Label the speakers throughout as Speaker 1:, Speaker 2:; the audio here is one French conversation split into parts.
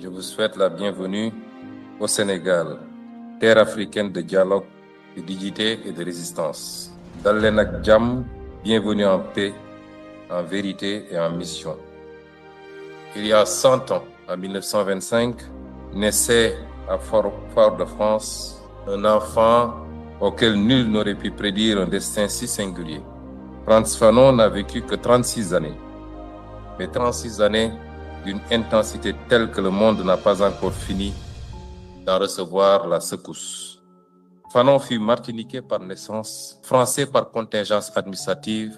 Speaker 1: je vous souhaite la bienvenue au Sénégal, terre africaine de dialogue, de dignité et de résistance. Dal leen ak jàmm, bienvenue en paix, en vérité et en mission. Il y a 100 ans, en 1925, naissait à Fort-de-France un enfant auquel nul n'aurait pu prédire un destin si singulier. Frantz Fanon n'a vécu que 36 années, mais 36 années d'une intensité telle que le monde n'a pas encore fini d'en recevoir la secousse. Fanon fut martiniquais par naissance, français par contingence administrative,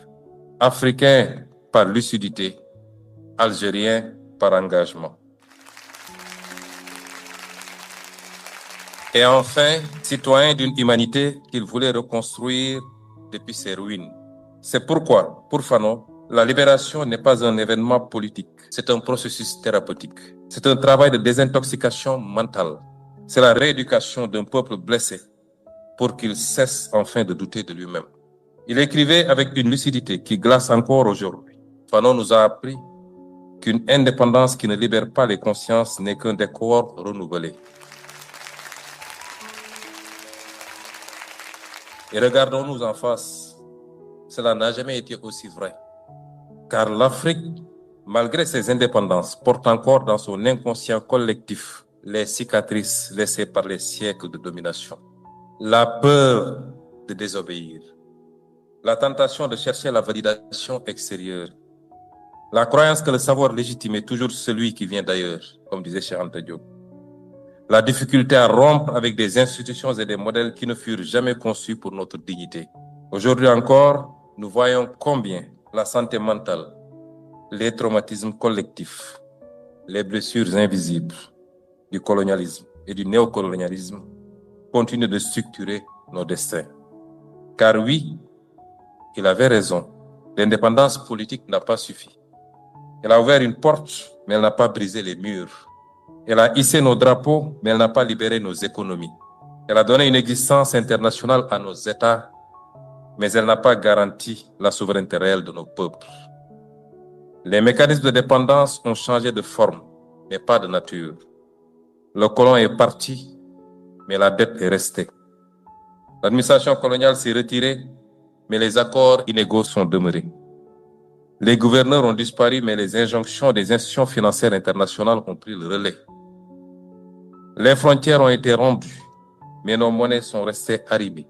Speaker 1: africain par lucidité, algérien par engagement. Et enfin, citoyen d'une humanité qu'il voulait reconstruire depuis ses ruines. C'est pourquoi, pour Fanon, la libération n'est pas un événement politique, c'est un processus thérapeutique. C'est un travail de désintoxication mentale. C'est la rééducation d'un peuple blessé pour qu'il cesse enfin de douter de lui-même. Il écrivait avec une lucidité qui glace encore aujourd'hui. Fanon nous a appris qu'une indépendance qui ne libère pas les consciences n'est qu'un décor renouvelé. Et regardons-nous en face, cela n'a jamais été aussi vrai. Car l'Afrique, malgré ses indépendances, porte encore dans son inconscient collectif les cicatrices laissées par les siècles de domination. La peur de désobéir, la tentation de chercher la validation extérieure, la croyance que le savoir légitime est toujours celui qui vient d'ailleurs, comme disait Cheikh Anta Diop. La difficulté à rompre avec des institutions et des modèles qui ne furent jamais conçus pour notre dignité. Aujourd'hui encore, nous voyons combien la santé mentale, les traumatismes collectifs, les blessures invisibles du colonialisme et du néocolonialisme continuent de structurer nos destins. Car oui, il avait raison, l'indépendance politique n'a pas suffi. Elle a ouvert une porte, mais elle n'a pas brisé les murs. Elle a hissé nos drapeaux, mais elle n'a pas libéré nos économies. Elle a donné une existence internationale à nos États, mais elle n'a pas garanti la souveraineté réelle de nos peuples. Les mécanismes de dépendance ont changé de forme, mais pas de nature. Le colon est parti, mais la dette est restée. L'administration coloniale s'est retirée, mais les accords inégaux sont demeurés. Les gouverneurs ont disparu, mais les injonctions des institutions financières internationales ont pris le relais. Les frontières ont été rompues, mais nos monnaies sont restées arrimées.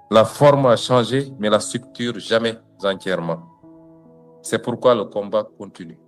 Speaker 1: La forme a changé, mais la structure jamais entièrement. C'est pourquoi le combat continue.